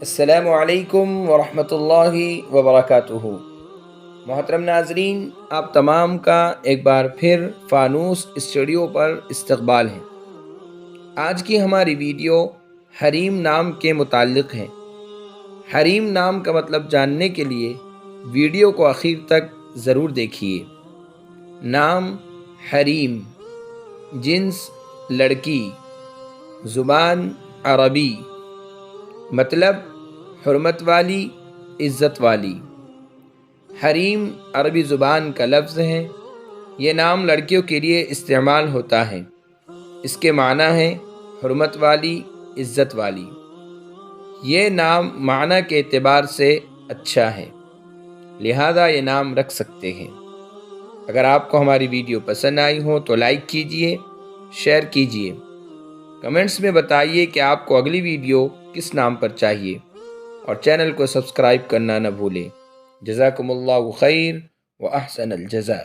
السلام علیکم ورحمۃ اللہ وبرکاتہ۔ محترم ناظرین، آپ تمام کا ایک بار پھر فانوس اسٹوڈیو پر استقبال ہے۔ آج کی ہماری ویڈیو حریم نام کے متعلق ہے۔ حریم نام کا مطلب جاننے کے لیے ویڈیو کو آخر تک ضرور دیکھیے۔ نام حریم، جنس لڑکی، زبان عربی، مطلب حرمت والی، عزت والی۔ حریم عربی زبان کا لفظ ہے۔ یہ نام لڑکیوں کے لیے استعمال ہوتا ہے۔ اس کے معنی ہے حرمت والی، عزت والی۔ یہ نام معنی کے اعتبار سے اچھا ہے، لہذا یہ نام رکھ سکتے ہیں۔ اگر آپ کو ہماری ویڈیو پسند آئی ہو تو لائک کیجئے، شیئر کیجئے، کمنٹس میں بتائیے کہ آپ کو اگلی ویڈیو کس نام پر چاہیے، اور چینل کو سبسکرائب کرنا نہ بھولیں۔ جزاکم اللہ خیر و احسن الجزاء۔